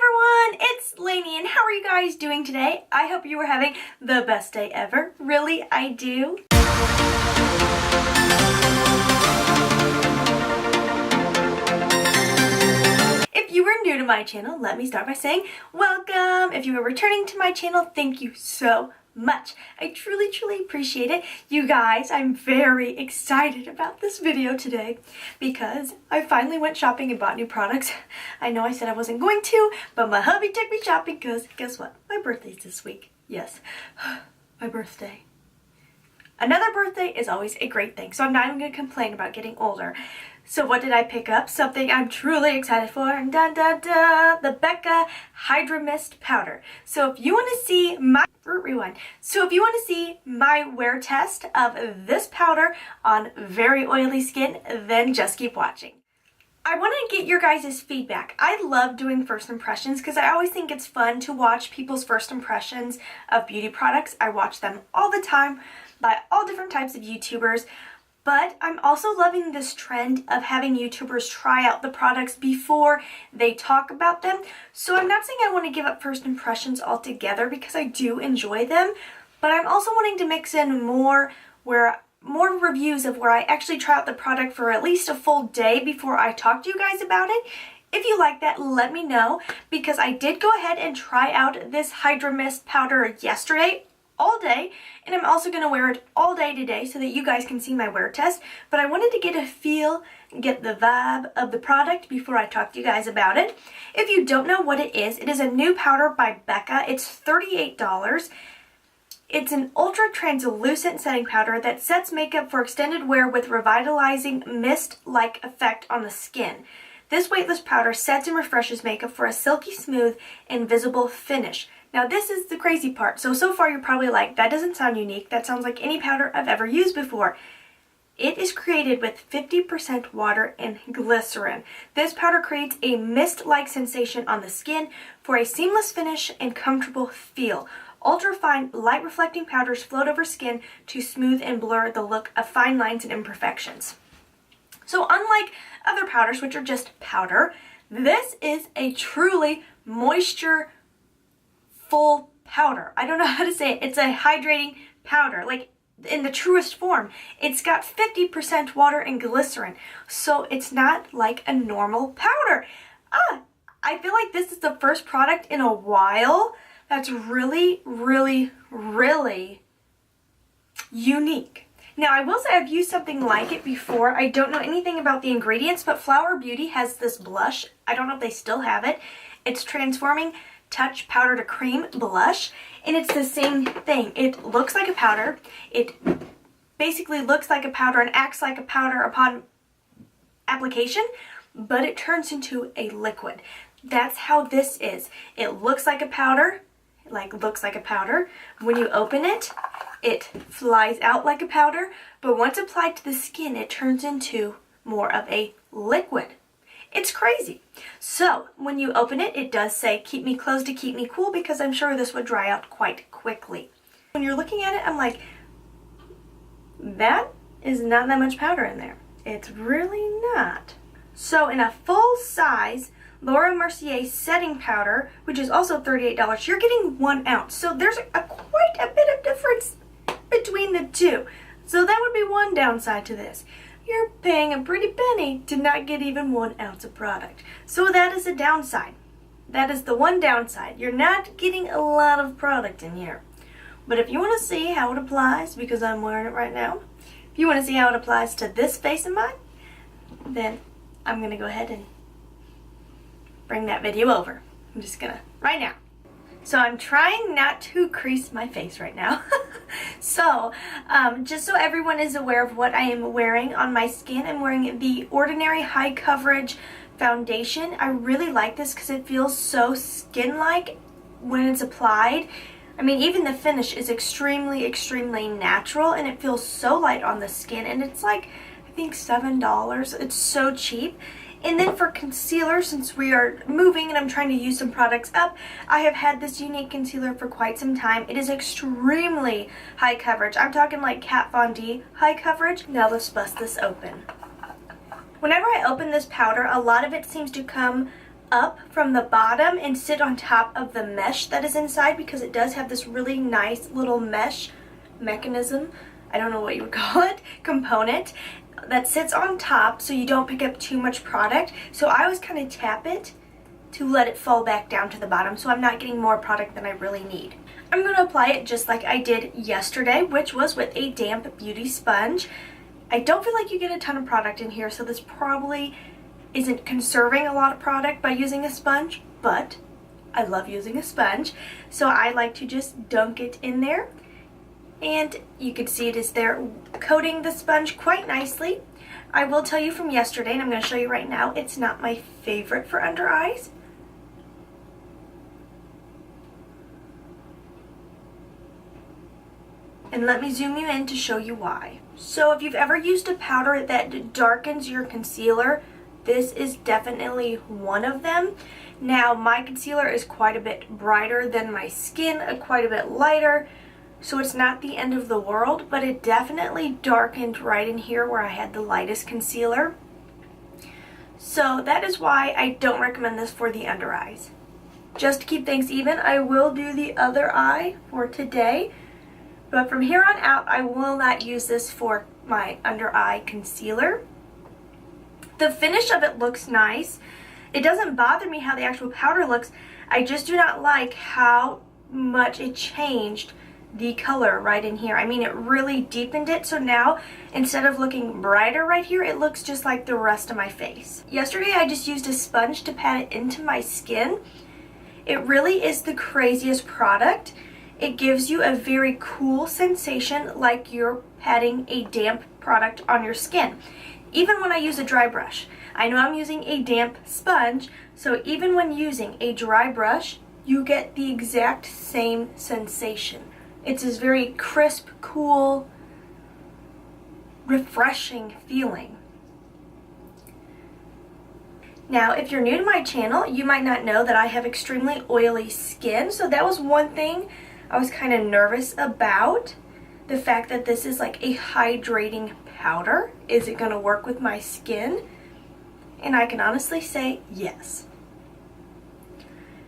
everyone, it's Lainey, and how are you guys doing today? I hope you are having the best day ever. Really, I do. If you are new to my channel, let me start by saying welcome. If you are returning to my channel, thank you so much. I truly appreciate it. You guys, I'm very excited about this video today because I finally went shopping and bought new products. I know I said I wasn't going to, but my hubby took me shopping because guess what? My birthday's this week. Yes, my birthday. Another birthday is always a great thing, so I'm not even going to complain about getting older. So what did I pick up? Something I'm truly excited for. Dun, dun, dun, the Becca Hydra Mist Powder. So if you want to see my wear test of this powder on very oily skin, then just keep watching. I want to get your guys' feedback. I love doing first impressions because I always think it's fun to watch people's first impressions of beauty products. I watch them all the time by all different types of YouTubers. But I'm also loving this trend of having YouTubers try out the products before they talk about them. So I'm not saying I want to give up first impressions altogether because I do enjoy them, but I'm also wanting to mix in more reviews of where I actually try out the product for at least a full day before I talk to you guys about it. If you like that, let me know because I did go ahead and try out this Hydra Mist powder yesterday all day, and I'm also going to wear it all day today so that you guys can see my wear test. But I wanted to get a feel, get the vibe of the product before I talk to you guys about it. If you don't know what it is a new powder by Becca. It's $38. It's an ultra translucent setting powder that sets makeup for extended wear with revitalizing mist-like effect on the skin. This weightless powder sets and refreshes makeup for a silky smooth and visible finish. Now this is the crazy part. So far you're probably like, that doesn't sound unique. That sounds like any powder I've ever used before. It is created with 50% water and glycerin. This powder creates a mist-like sensation on the skin for a seamless finish and comfortable feel. Ultra-fine, light-reflecting powders float over skin to smooth and blur the look of fine lines and imperfections. So unlike other powders, which are just powder, this is a truly moisture full powder. I don't know how to say it. It's a hydrating powder, like in the truest form. It's got 50% water and glycerin, so it's not like a normal powder. I feel like this is the first product in a while that's really unique. Now, I will say I've used something like it before. I don't know anything about the ingredients, but Flower Beauty has this blush. I don't know if they still have it. It's Transforming Touch Powder to Cream Blush, and it's the same thing. It looks like a powder. It basically looks like a powder and acts like a powder upon application, but it turns into a liquid. That's how this is. It looks like a powder, When you open it, it flies out like a powder, but once applied to the skin, it turns into more of a liquid. It's crazy. So when you open it, it does say keep me closed to keep me cool because I'm sure this would dry out quite quickly. When you're looking at it, I'm like, that is not that much powder in there. It's really not. So in a full size Laura Mercier setting powder, which is also $38, you're getting 1 ounce. So there's quite a bit of difference between the two. So that would be one downside to this. You're paying a pretty penny to not get even 1 ounce of product. So that is a downside. That is the one downside. You're not getting a lot of product in here. But if you want to see how it applies, because I'm wearing it right now, if you want to see how it applies to this face of mine, then I'm going to go ahead and bring that video over. I'm just going to, right now. So I'm trying not to crease my face right now. So, just so everyone is aware of what I am wearing on my skin, I'm wearing the Ordinary High Coverage Foundation. I really like this because it feels so skin-like when it's applied. I mean, even the finish is extremely natural, and it feels so light on the skin, and it's like, I think $7. It's so cheap. And then for concealer, since we are moving and I'm trying to use some products up, I have had this unique concealer for quite some time. It is extremely high coverage. I'm talking like Kat Von D high coverage. Now let's bust this open. Whenever I open this powder, a lot of it seems to come up from the bottom and sit on top of the mesh that is inside, because it does have this really nice little mesh mechanism, I don't know what you would call it, component that sits on top so you don't pick up too much product. So I always kind of tap it to let it fall back down to the bottom so I'm not getting more product than I really need. I'm going to apply it just like I did yesterday, which was with a damp beauty sponge. I don't feel like you get a ton of product in here, so this probably isn't conserving a lot of product by using a sponge, but I love using a sponge, so I like to just dunk it in there. And you can see it is there coating the sponge quite nicely. I will tell you from yesterday, and I'm going to show you right now, it's not my favorite for under eyes. And let me zoom you in to show you why. So if you've ever used a powder that darkens your concealer, this is definitely one of them. Now, my concealer is quite a bit brighter than my skin, quite a bit lighter. So it's not the end of the world, but it definitely darkened right in here where I had the lightest concealer. So that is why I don't recommend this for the under eyes. Just to keep things even, I will do the other eye for today. But from here on out, I will not use this for my under eye concealer. The finish of it looks nice. It doesn't bother me how the actual powder looks. I just do not like how much it changed the color right in here. I mean, it really deepened it, so now instead of looking brighter right here, it looks just like the rest of my face. Yesterday I just used a sponge to pat it into my skin. It really is the craziest product. It gives you a very cool sensation like you're patting a damp product on your skin. Even when I use a dry brush. I know I'm using a damp sponge, so even when using a dry brush, you get the exact same sensation. It's this very crisp, cool, refreshing feeling. Now, if you're new to my channel, you might not know that I have extremely oily skin, so that was one thing I was kind of nervous about. The fact that this is like a hydrating powder. Is it going to work with my skin? And I can honestly say yes.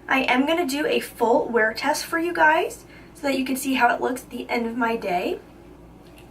I am going to do a full wear test for you guys so that you can see how it looks at the end of my day.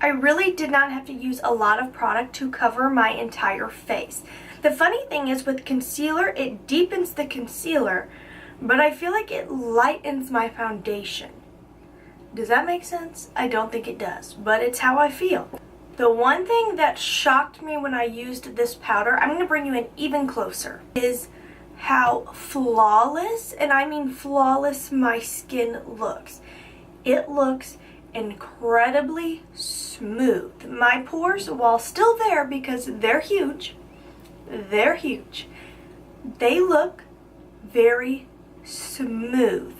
I really did not have to use a lot of product to cover my entire face. The funny thing is with concealer, it deepens the concealer, but I feel like it lightens my foundation. Does that make sense? I don't think it does, but it's how I feel. The one thing that shocked me when I used this powder, I'm going to bring you in even closer, is how flawless, and I mean flawless, my skin looks. It looks incredibly smooth. My pores, while still there because they're huge, they look very smooth.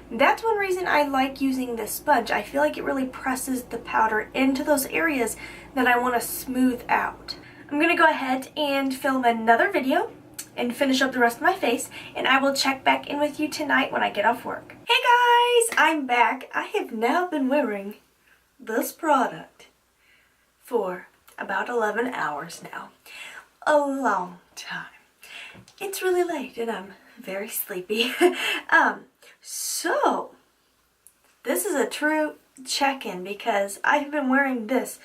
That's one reason I like using this sponge. I feel like it really presses the powder into those areas that I want to smooth out. I'm going to go ahead and film another video and finish up the rest of my face, and I will check back in with you tonight when I get off work. Hey guys, I'm back. I have now been wearing this product for about 11 hours now. A long time. It's really late and I'm very sleepy. So this is a true check-in because I have been wearing this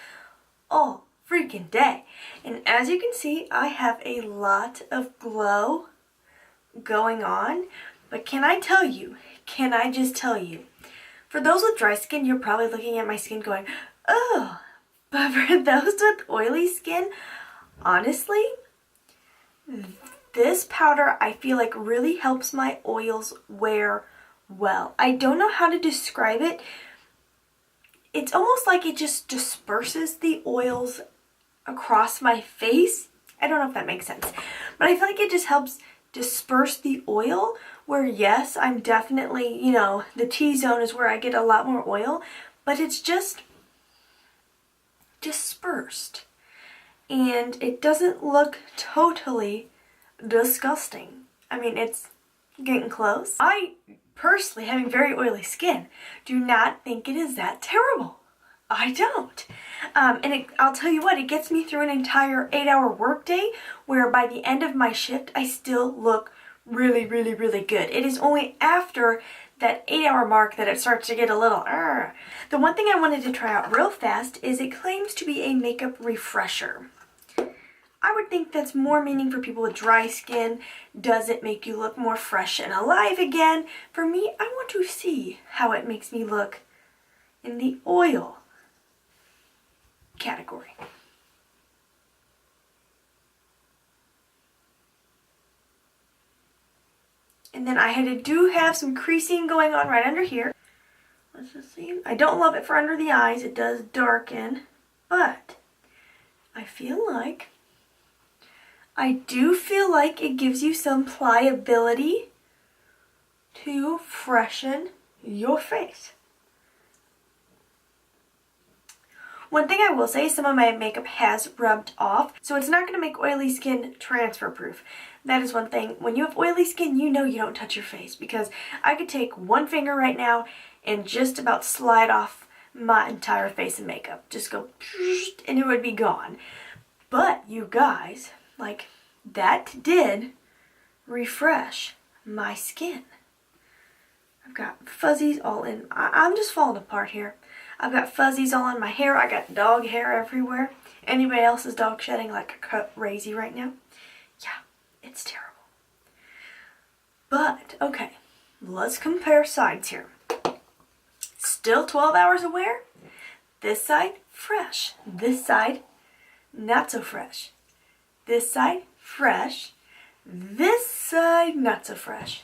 all freaking day. And as you can see, I have a lot of glow going on. But can I just tell you, for those with dry skin, you're probably looking at my skin going, oh. But for those with oily skin, honestly, this powder I feel like really helps my oils wear well. I don't know how to describe it. It's almost like it just disperses the oils across my face. I don't know if that makes sense, but I feel like it just helps disperse the oil, where yes, I'm definitely, the T-zone is where I get a lot more oil, but it's just dispersed and it doesn't look totally disgusting. I mean, it's getting close. I personally, having very oily skin, do not think it is that terrible. I don't. I'll tell you what, it gets me through an entire 8-hour workday where by the end of my shift, I still look really, really, really good. It is only after that 8-hour mark that it starts to get a little The one thing I wanted to try out real fast is it claims to be a makeup refresher. I would think that's more meaning for people with dry skin. Does it make you look more fresh and alive again? For me, I want to see how it makes me look in the oil category. And then I do have some creasing going on right under here. Let's just see. I don't love it for under the eyes. It does darken. But I do feel like it gives you some pliability to freshen your face. One thing I will say, some of my makeup has rubbed off, so it's not going to make oily skin transfer proof. That is one thing. When you have oily skin, you know you don't touch your face, because I could take one finger right now and just about slide off my entire face of makeup. Just go and it would be gone. But you guys, like, that did refresh my skin. I've got fuzzies all in. I'm just falling apart here. I've got fuzzies all in my hair. I got dog hair everywhere. Anybody else's dog shedding like crazy right now? Yeah, it's terrible. But, okay, let's compare sides here. Still 12 hours of wear. This side, fresh. This side, not so fresh. This side, fresh. This side, not so fresh.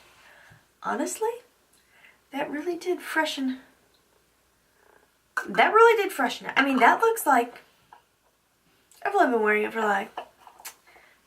Honestly, that really did freshen. That really did freshen it. I mean, that looks like I've only been wearing it for like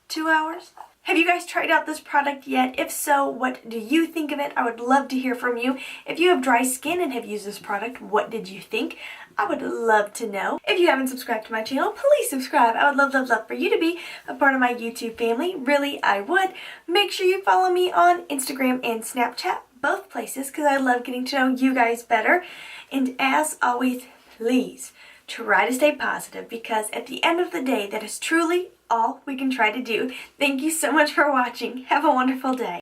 2 hours. Have you guys tried out this product yet? If so, what do you think of it? I would love to hear from you. If you have dry skin and have used this product, what did you think? I would love to know. If you haven't subscribed to my channel, please subscribe. I would love, love, love for you to be a part of my YouTube family. Really, I would. Make sure you follow me on Instagram and Snapchat, both places, because I love getting to know you guys better. And as always, please try to stay positive, because at the end of the day, that is truly all we can try to do. Thank you so much for watching. Have a wonderful day.